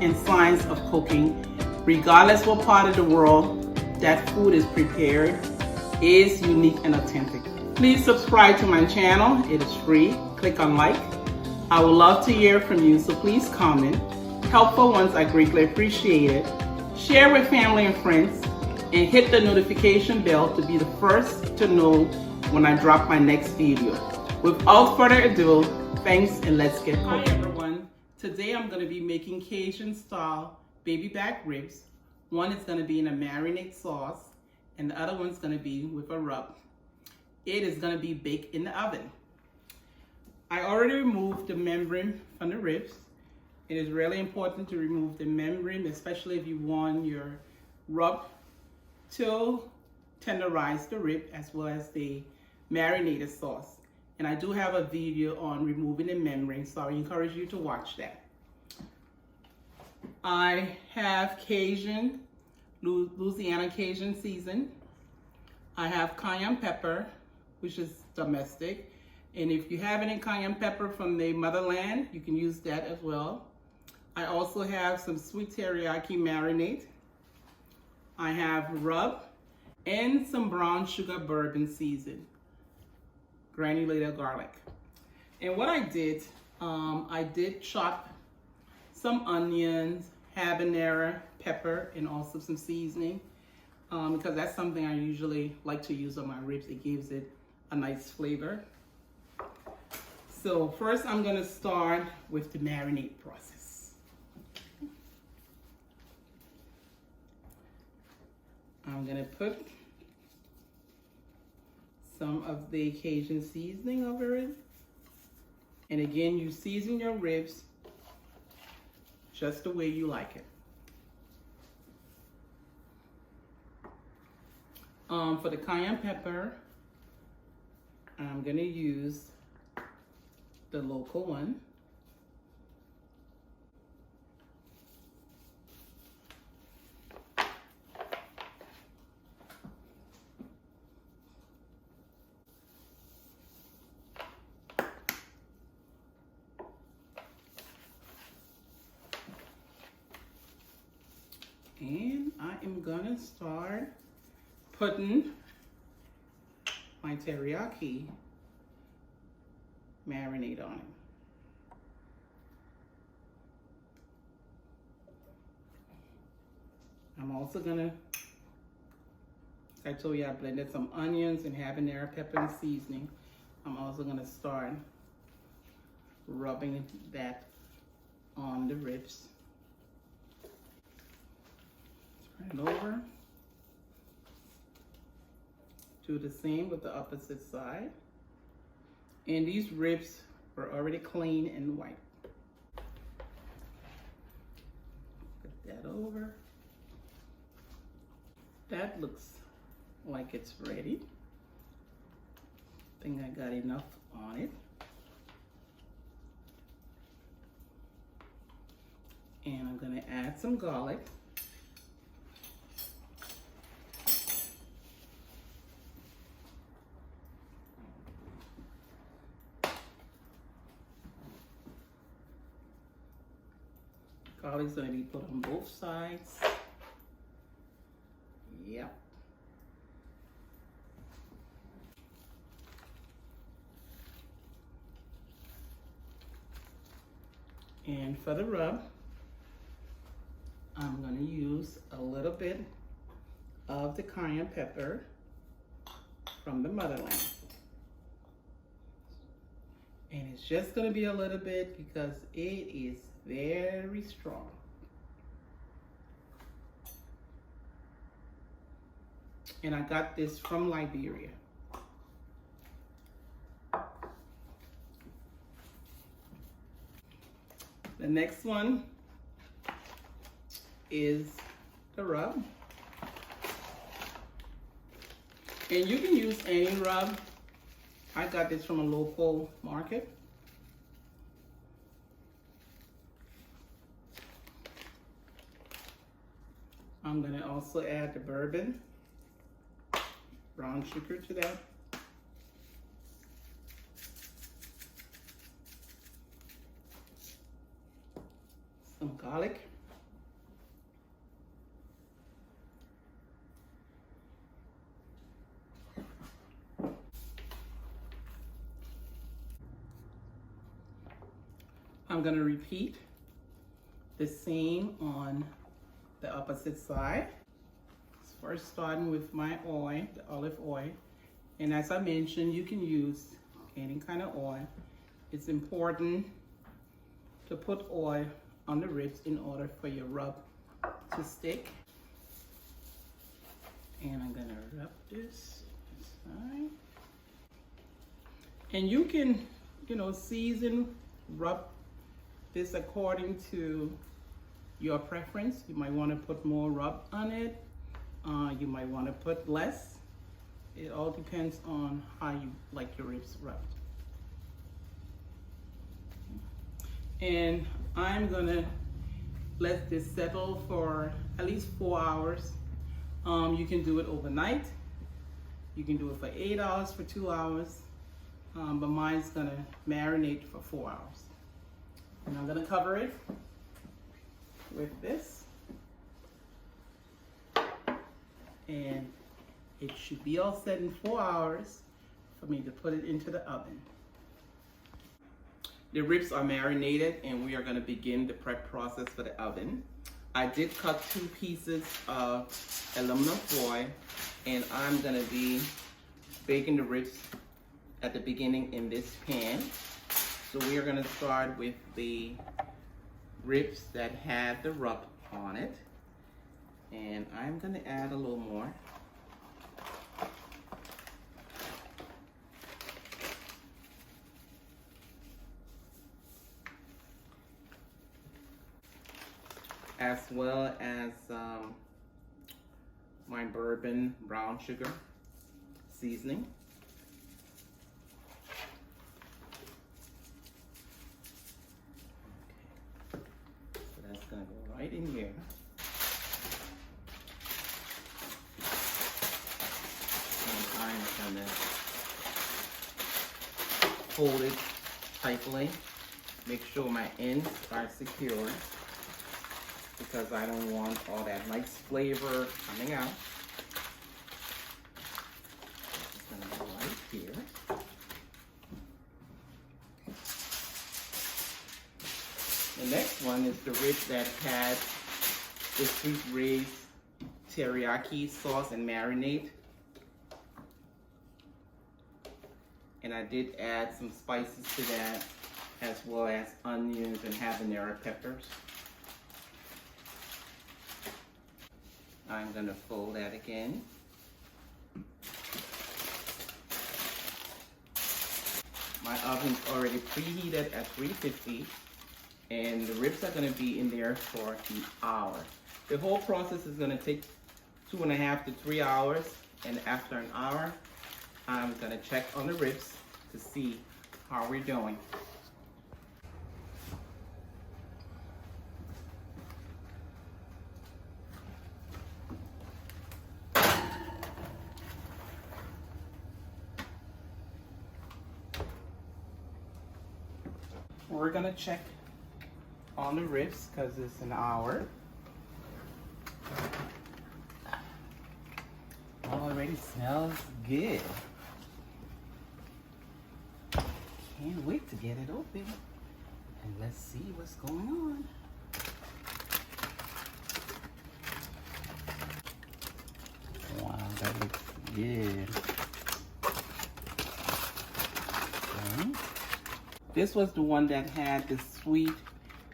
And science of cooking, regardless what part of the world that food is prepared, is unique and authentic. Please subscribe to my channel. It is free. Click on like. I would love to hear from you, so please comment. Helpful ones, I greatly appreciate it. Share with family and friends, and hit the notification bell to be the first to know when I drop my next video. Without further ado, thanks, and let's get cooking. Hi everyone. Today I'm going to be making Cajun style baby back ribs. One is going to be in a marinade sauce and the other one's going to be with a rub. It is going to be baked in the oven. I already removed the membrane from the ribs. It is really important to remove the membrane, especially if you want your rub to tenderize the rib as well as the marinated sauce. And I do have a video on removing the membrane, so I encourage you to watch that. I have Cajun, Louisiana Cajun Seasoning. I have cayenne pepper, which is domestic. And if you have any cayenne pepper from the Motherland, you can use that as well. I also have some sweet teriyaki marinade. I have rub and some brown sugar bourbon season. Granulated garlic. And what I did chop some onions, habanero, pepper, and also some seasoning because that's something I usually like to use on my ribs. It gives it a nice flavor. So first I'm going to start with the marinade process. I'm going to put some of the Cajun seasoning over it. And again, you season your ribs just the way you like it. For the cayenne pepper, I'm gonna use the local one. And I am gonna start putting my teriyaki marinade on it. I'm also gonna, I told you I blended some onions and habanero pepper and seasoning. I'm also gonna start rubbing that on the ribs. Turn it over. Do the same with the opposite side. And these ribs were already clean and white. Put that over. That looks like it's ready. I think I got enough on it. And I'm gonna add some garlic. Garlic's gonna be put on both sides. Yep. And for the rub, I'm gonna use a little bit of the cayenne pepper from the Motherland. And it's just gonna be a little bit because it is very strong. And I got this from Liberia. The next one is the rub. And you can use any rub. I got this from a local market. I'm gonna also add the bourbon, brown sugar to that. Some garlic. I'm going to repeat the same on the opposite side. First starting with my oil, the olive oil. And as I mentioned, you can use any kind of oil. It's important to put oil on the ribs in order for your rub to stick. And I'm gonna rub this side. And you can, season, rub this according to your preference. You might want to put more rub on it. You might want to put less. It all depends on how you like your ribs rubbed. And I'm gonna let this settle for at least 4 hours. You can do it overnight. You can do it for 8 hours, for 2 hours. But mine's gonna marinate for 4 hours. And I'm gonna cover it with this. And it should be all set in 4 hours for me to put it into the oven. The ribs are marinated and we are gonna begin the prep process for the oven. I did cut 2 pieces of aluminum foil and I'm gonna be baking the ribs at the beginning in this pan. So we are gonna start with the ribs that have the rub on it. And I'm gonna add a little more. As well as my bourbon brown sugar seasoning. Okay. So that's gonna go right in here. And I'm gonna hold it tightly. Make sure my ends are secure, because I don't want all that nice flavor coming out. It's gonna go right here. The next one is the rib that had the sweet raised teriyaki sauce and marinade. And I did add some spices to that, as well as onions and habanero peppers. I'm gonna fold that again. My oven's already preheated at 350, and the ribs are gonna be in there for an hour. The whole process is gonna take 2.5 to 3 hours, and after an hour, I'm gonna check on the ribs to see how we're doing. we're gonna check on the ribs because it's an hour. Already smells good. Can't wait to get it open. And let's see what's going on. Wow, that looks good. Okay. This was the one that had the sweet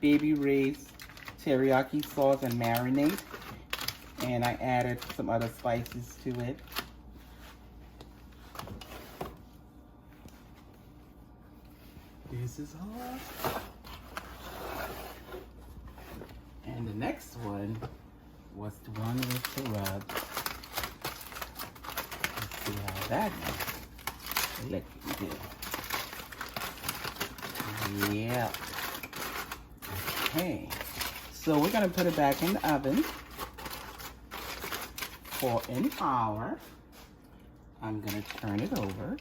baby raised teriyaki sauce and marinade. And I added some other spices to it. This is hot. And the next one was the one with the rub. Let's see how that looks good. Yeah. Okay. So we're gonna put it back in the oven for an hour. I'm gonna turn it over.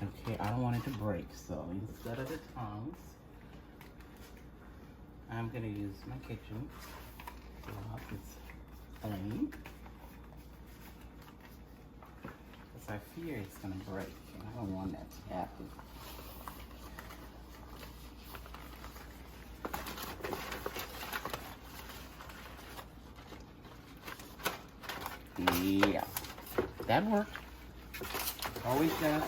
Okay, I don't want it to break, so instead of the tongs, I'm gonna use my kitchen to block this flame. Because I fear it's gonna break, and I don't want that to happen. Yeah, that worked. Always does.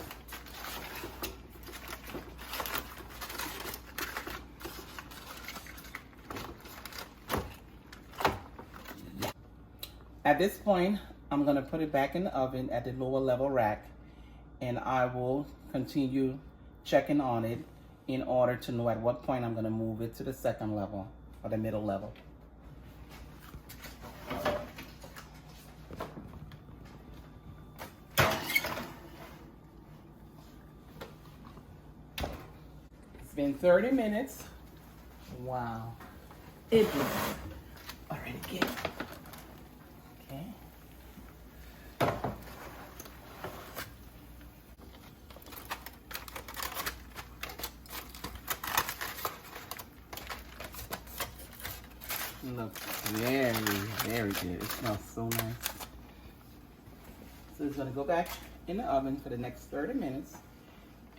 Yeah. At this point, I'm gonna put it back in the oven at the lower level rack, and I will continue checking on it in order to know at what point I'm gonna move it to the second level or the middle level. It's been 30 minutes. Wow. It looks already good. Okay. Looks very, very good. It smells so nice. So it's gonna go back in the oven for the next 30 minutes.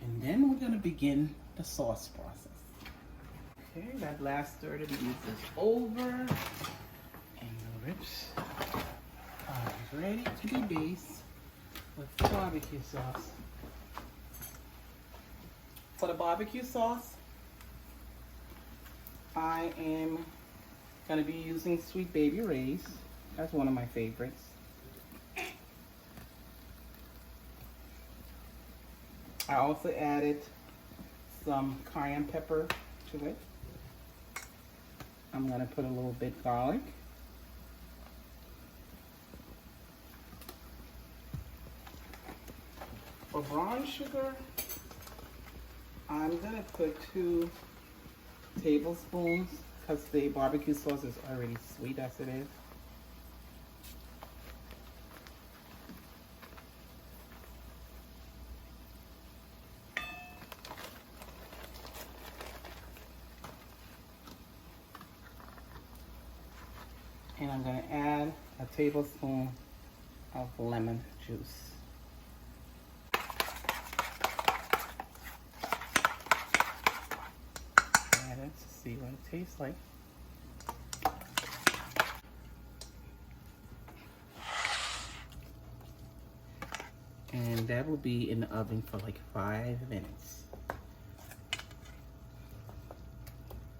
And then we're gonna begin the sauce process. Okay, that last 30 minutes is over. And the ribs are ready to be basted with barbecue sauce. For the barbecue sauce, I am gonna be using Sweet Baby Ray's. That's one of my favorites. I also added some cayenne pepper to it. I'm gonna put a little bit garlic. For brown sugar, I'm gonna put 2 tablespoons because the barbecue sauce is already sweet as it is. And I'm going to add a tablespoon of lemon juice. Add it to see what it tastes like. And that will be in the oven for like 5 minutes.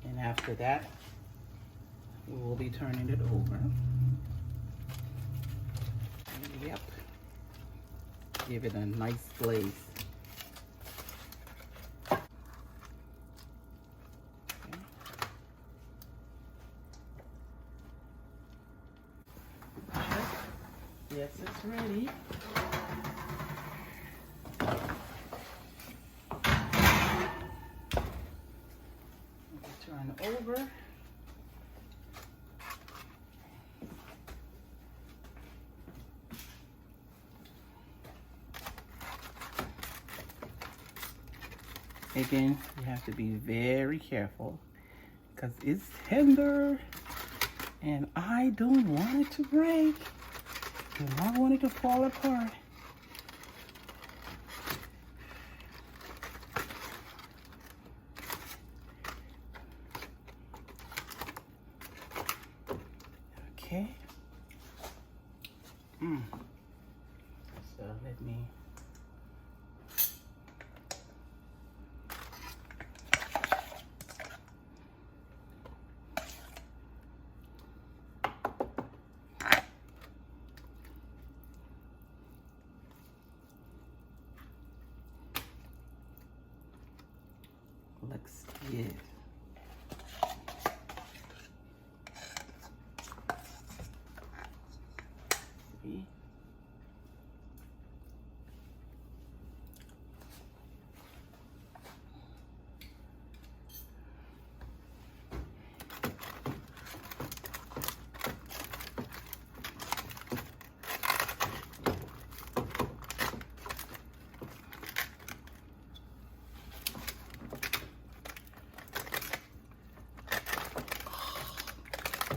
And after that, we will be turning it over. Yep. Give it a nice glaze. Okay. Yes, it's ready. Turn over. Again, you have to be very careful because it's tender and I don't want it to break. I do not want it to fall apart. Okay. So let me looks good. See?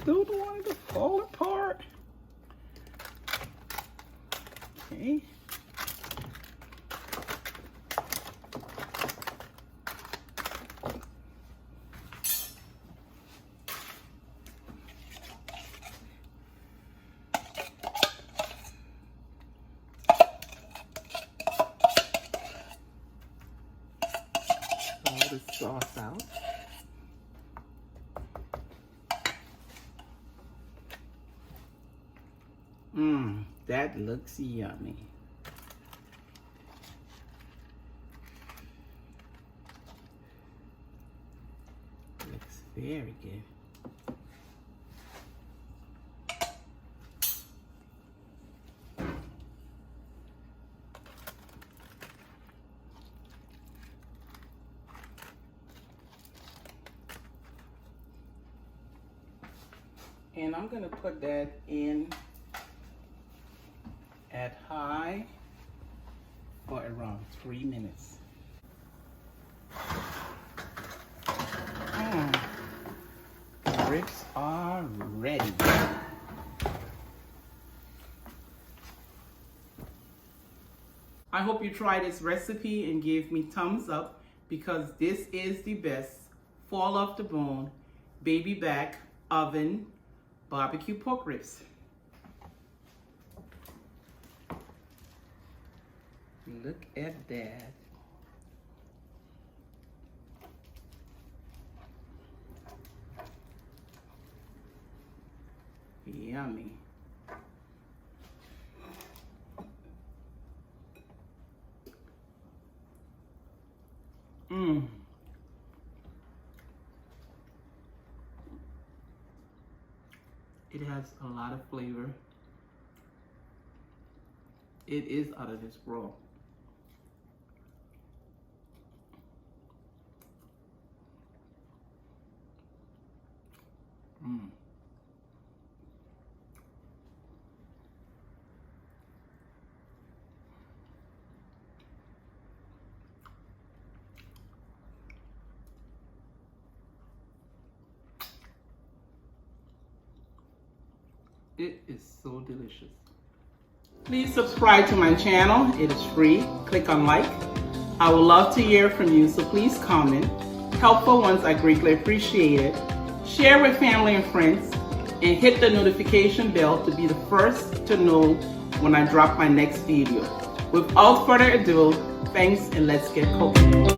Don't want it to fall apart. Okay. All the sauce out. That looks yummy. Looks very good. And I'm gonna put that in at high for around 3 minutes. The ribs are ready. I hope you try this recipe and give me thumbs up because this is the best fall off the bone, baby back, oven, barbecue pork ribs. Look at that. Yummy. It has a lot of flavor. It is out of this world. It is so delicious. Please subscribe to my channel. It is free. Click on like. I would love to hear from you, so please comment. Helpful ones, I greatly appreciate it. Share with family and friends, and hit the notification bell to be the first to know when I drop my next video. Without further ado, thanks and let's get cooking.